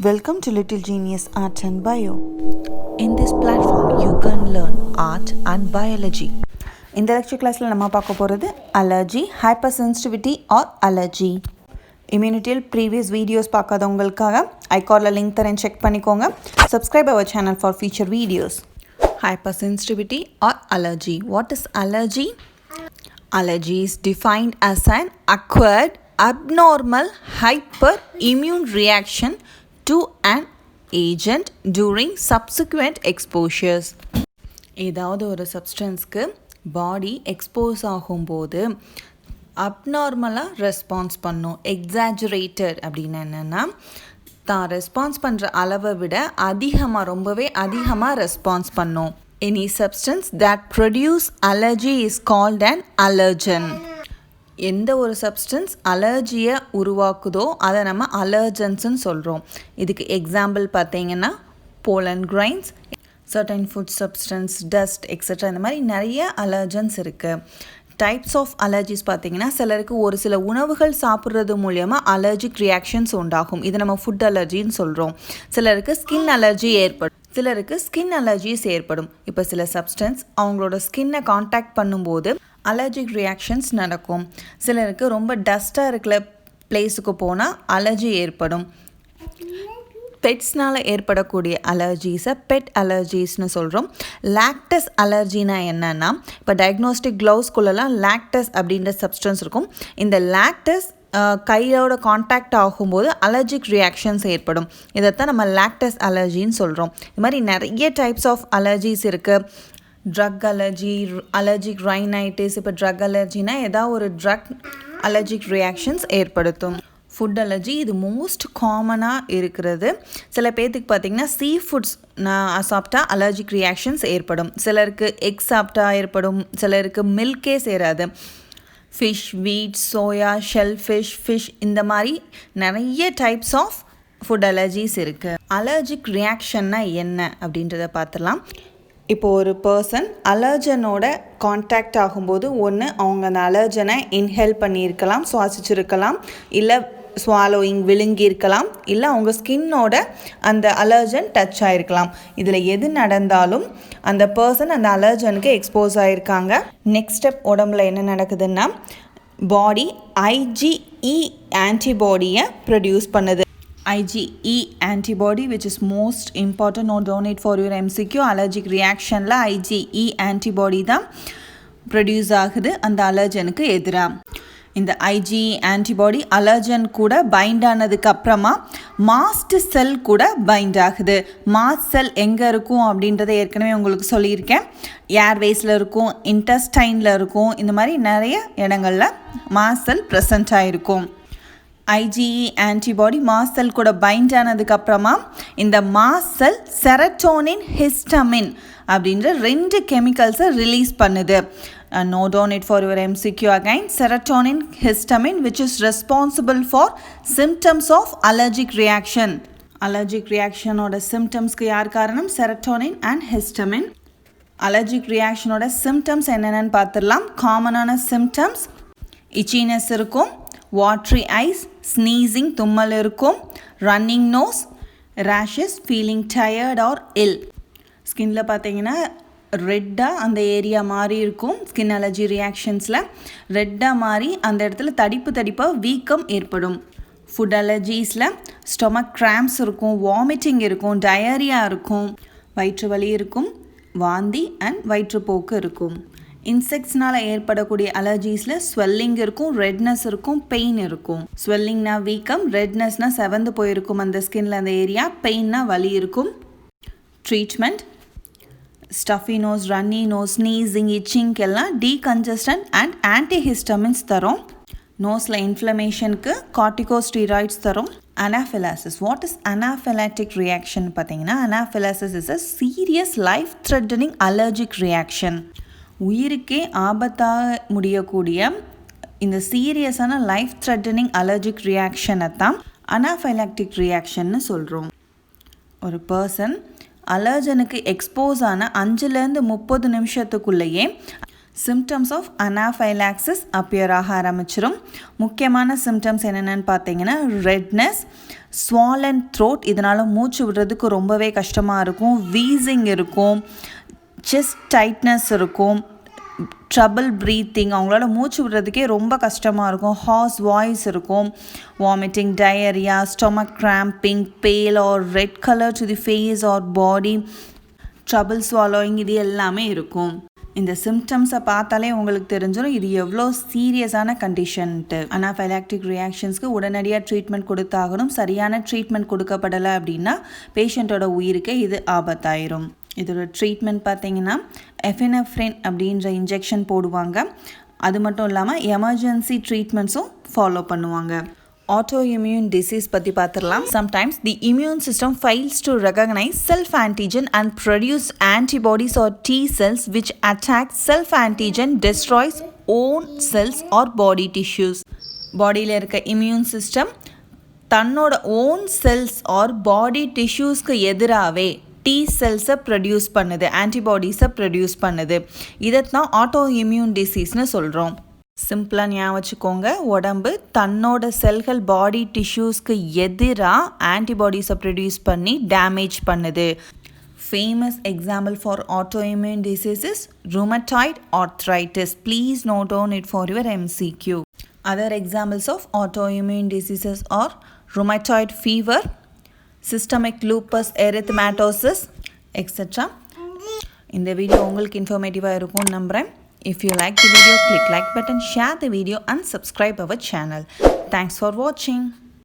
Welcome to Little Genius Art and Bio. In this platform, you can learn art and biology. இந்த lecture கிளாஸில் நம்ம பார்க்க போகிறது allergy, hypersensitivity or allergy. இம்யூனிட்டியில் previous videos பார்க்காதவங்களுக்காக ஐகார்டில் லிங்க் தரேன், செக் பண்ணிக்கோங்க. Subscribe our channel for future videos. Hypersensitivity or allergy. What is allergy? Allergy is defined as an acquired abnormal hyperimmune reaction to an agent during subsequent exposures. ஏதாவது ஒரு சப்ஸ்டன்ஸ்க்கு பாடி expose ஆகும்போது அப்நார்மலாக response பண்ணும். Exaggerated அப்படின்னு என்னென்னா தான் response பண்ணுற அளவை விட அதிகமாக, ரொம்பவே அதிகமாக ரெஸ்பான்ஸ் பண்ணும். Any substance that produce allergy is called an allergen. எந்த ஒரு சப்ஸ்டன்ஸ் அலர்ஜியை உருவாக்குதோ அதை நம்ம அலர்ஜன்ஸ்ன்னு சொல்கிறோம். இதுக்கு எக்ஸாம்பிள் பார்த்தீங்கன்னா pollen grains, certain food substance, dust extra. இந்த மாதிரி நிறைய அலர்ஜன்ஸ் இருக்குது. டைப்ஸ் ஆஃப் அலர்ஜிஸ் பார்த்தீங்கன்னா சிலருக்கு ஒரு சில உணவுகள் சாப்பிட்றது மூலியமாக அலர்ஜிக் ரியாக்ஷன்ஸ் உண்டாகும். இது நம்ம ஃபுட் அலர்ஜின்னு சொல்கிறோம். சிலருக்கு ஸ்கின் அலர்ஜி ஏற்படும், சிலருக்கு ஸ்கின் அலர்ஜிஸ் ஏற்படும். இப்போ சில சப்ஸ்டன்ஸ் அவங்களோட ஸ்கின்னை காண்டாக்ட் பண்ணும்போது அலர்ஜிக் ரியாக்ஷன்ஸ் நடக்கும். சிலருக்கு ரொம்ப டஸ்ட்டாக இருக்கிற பிளேஸுக்கு போனால் அலர்ஜி ஏற்படும். பெட்ஸ்னால் ஏற்படக்கூடிய அலர்ஜிஸை பெட் அலர்ஜிஸ்னு சொல்கிறோம். லாக்டஸ் அலர்ஜினா என்னென்னா, இப்போ டயக்னோஸ்டிக் க்ளவுஸ்குள்ளெல்லாம் லாக்டஸ் அப்படின்ற சப்ஸ்டன்ஸ் இருக்கும். இந்த லாக்டஸ் கையோட காண்டாக்ட் ஆகும்போது அலர்ஜிக் ரியாக்ஷன்ஸ் ஏற்படும். இதைத்தான் நம்ம லாக்டஸ் அலர்ஜின்னு சொல்கிறோம். இது மாதிரி நிறைய டைப்ஸ் ஆஃப் அலர்ஜிஸ் இருக்குது. Drug allergy, allergic rhinitis. இப்போ ட்ரக் அலர்ஜினா ஏதாவது ஒரு ட்ரக் அலர்ஜிக் ரியாக்ஷன்ஸ் ஏற்படுத்தும். ஃபுட் அலர்ஜி இது மோஸ்ட் காமனாக இருக்கிறது. சில பேர்த்துக்கு பார்த்திங்கன்னா சீ ஃபுட்ஸ் சாப்பிட்டா அலர்ஜிக் ரியாக்ஷன்ஸ் ஏற்படும். சிலருக்கு எக் சாப்பிட்டா ஏற்படும், சிலருக்கு மில்கே சேராது. ஃபிஷ், வீட், சோயா, ஷெல் ஃபிஷ் இந்த மாதிரி நிறைய டைப்ஸ் ஆஃப் ஃபுட் அலர்ஜிஸ் இருக்குது. அலர்ஜிக் ரியாக்ஷன்னா என்ன அப்படின்றத பார்த்துலாம். இப்போது ஒரு பர்சன் அலர்ஜனோட காண்டாக்ட் ஆகும்போது ஒன்று அவங்க அந்த அலர்ஜனை இன்ஹேல் பண்ணியிருக்கலாம், சுவாசிச்சிருக்கலாம், இல்லை ஸ்வாலோயிங் விழுங்கியிருக்கலாம், இல்லை அவங்க ஸ்கின்னோட அந்த அலர்ஜன் டச் ஆகிருக்கலாம். இதில் எது நடந்தாலும் அந்த பர்சன் அந்த அலர்ஜனுக்கு எக்ஸ்போஸ் ஆகிருக்காங்க. நெக்ஸ்ட் ஸ்டெப் உடம்புல என்ன நடக்குதுன்னா பாடி IgE ஆன்டிபாடியை ப்ரொடியூஸ் பண்ணுது. IgE antibody which is most important, note down it for your MCQ. allergic reactionல IgE antibody தான் ப்ரொடியூஸ் ஆகுது அந்த அலர்ஜனுக்கு எதிராக. இந்த IgE ஆன்டிபாடி அலர்ஜன் கூட பைண்ட் ஆனதுக்கு அப்புறமா மாஸ்ட் செல் கூட பைண்ட் ஆகுது. மாஸ்ட் செல் எங்கே இருக்கும் அப்படின்றத ஏற்கனவே உங்களுக்கு சொல்லியிருக்கேன். ஏர்வேஸில் இருக்கும், இன்டெஸ்டைனில் இருக்கும், இந்த மாதிரி நிறைய இடங்களில் மாஸ்ட் செல் ப்ரெசண்ட் ஆகிருக்கும். IgE ஆன்டிபாடி மாஸ்ட் செல் கூட பைண்ட் ஆனதுக்கப்புறமா இந்த மாஸ்ட் செல் செரட்டோனின், ஹிஸ்டமின் அப்படின்ற 2 கெமிக்கல்ஸை ரிலீஸ் பண்ணுது. Note down it for your MCQ again. Serotonin, histamine which is responsible for symptoms of allergic reaction. Allergic reaction ஓட symptomsக்கு யார் காரணம்? Serotonin and histamine. Allergic reaction ஓட symptoms என்னென்னு பார்த்துடலாம். காமனான symptoms itchiness இருக்கும், வாட்ரி ஐஸ், ஸ்னீசிங் தும்மல் இருக்கும், running nose, rashes, feeling tired or ill. ஸ்கின்னில் பார்த்தீங்கன்னா ரெட்டாக அந்த ஏரியா மாதிரி இருக்கும். ஸ்கின் அலர்ஜி ரியாக்ஷன்ஸில் ரெட்டாக மாறி அந்த இடத்துல தடிப்பாக வீக்கம் ஏற்படும். ஃபுட் அலர்ஜிஸில் ஸ்டொமக் கிராம்ப்ஸ் இருக்கும், வாமிட்டிங் இருக்கும், டயரியா இருக்கும், வயிற்று வலி இருக்கும், வாந்தி அண்ட் வயிற்றுப்போக்கு இருக்கும். இன்செக்ட்ஸ்னால் ஏற்படக்கூடிய அலர்ஜிஸில் ஸ்வெல்லிங் இருக்கும், ரெட்னஸ் இருக்கும், பெயின் இருக்கும். ஸ்வெல்லிங்னா வீக்கம், ரெட்னஸ்னா செவந்து போயிருக்கும் அந்த ஸ்கின்ல அந்த ஏரியா, பெயின்னா வலி இருக்கும். Treatment stuffy nose, runny nose, sneezing, இச்சிங்க்கெல்லாம் டீகன்ஜஸ்டன்ட் அண்ட் ஆன்டிஹிஸ்டமின்ஸ் தரும். நோஸில் இன்ஃப்ளமேஷனுக்கு கார்டிகோஸ்டீராய்ட்ஸ் தரும். Anaphylaxis. What is anaphylactic reaction பார்த்தீங்கன்னா, anaphylaxis is a serious life threatening allergic reaction. உயிருக்கே ஆபத்தாக முடியக்கூடிய இந்த சீரியஸான லைஃப் த்ரெட்டனிங் அலர்ஜிக் ரியாக்ஷனை தான் அனாஃபைலாக்டிக் ரியாக்ஷன்னு சொல்கிறோம். ஒரு பர்சன் அலர்ஜனுக்கு எக்ஸ்போஸ் ஆன 5 to 30 நிமிஷத்துக்குள்ளேயே சிம்டம்ஸ் ஆஃப் அனாஃபைலாக்சிஸ் அப்பியர் ஆக ஆரம்பிச்சிடும். முக்கியமான சிம்டம்ஸ் என்னென்னு பார்த்தீங்கன்னா ரெட்னஸ், ஸ்வாலன் த்ரோட், இதனால் மூச்சு விடுறதுக்கு ரொம்பவே கஷ்டமாக இருக்கும், வீசிங் இருக்கும், செஸ்ட் டைட்னஸ் இருக்கும், ட்ரபிள் ப்ரீத்திங், அவங்களால மூச்சு விடுறதுக்கே ரொம்ப கஷ்டமாக இருக்கும், ஹார்ஸ் வாய்ஸ் இருக்கும், vomiting, diarrhoea, stomach cramping, pale or red colour to the face or body, trouble swallowing, இது எல்லாமே இருக்கும். இந்த சிம்டம்ஸை பார்த்தாலே உங்களுக்கு தெரிஞ்சிடும் இது எவ்வளோ சீரியஸான கண்டிஷன்ட்டு. அனாஃபைலாக்டிக் ரியாக்ஷன்ஸ்க்கு உடனடியாக ட்ரீட்மெண்ட் கொடுத்தாகணும். சரியான ட்ரீட்மெண்ட் கொடுக்கப்படலை அப்படின்னா பேஷண்ட்டோட உயிருக்கு இது ஆபத்தாயிரும். இதோட ட்ரீட்மெண்ட் பார்த்தீங்கன்னா எஃபினெஃப்ரின் அப்படின்ற இன்ஜெக்ஷன் போடுவாங்க. அது மட்டும் இல்லாமல் எமர்ஜென்சி ட்ரீட்மெண்ட்ஸும் ஃபாலோ பண்ணுவாங்க. autoimmune disease பற்றி பார்த்துடலாம். Sometimes the immune system fails to recognize self-antigen and produce antibodies or T cells which attack self-antigen, destroys own cells or body tissues. பாடியில் இருக்க இம்யூன் சிஸ்டம் தன்னோட ஓன் செல்ஸ் ஆர் பாடி டிஷ்யூஸ்க்கு எதிராகவே T செல்ஸை produce பண்ணுது, ஆன்டிபாடிஸை produce பண்ணுது. இதைத்தான் auto immune டிசீஸ்னு சொல்கிறோம். சிம்பிளாக ஞாபகம் வச்சுக்கோங்க, உடம்பு தன்னோட செல்கள் பாடி டிஷ்யூஸ்க்கு எதிராக ஆன்டிபாடிஸை ப்ரொடியூஸ் பண்ணி டேமேஜ் பண்ணுது. Famous example for autoimmune disease is rheumatoid arthritis. Please note down it for your MCQ. Other examples of autoimmune diseases are rheumatoid fever, systemic lupus erythematosus, etc. இந்த வீடியோ உங்களுக்கு இன்ஃபர்மேட்டிவாக இருக்கும்னு நம்புகிறேன். If you like the video, click like button, share the video and subscribe our channel. Thanks for watching.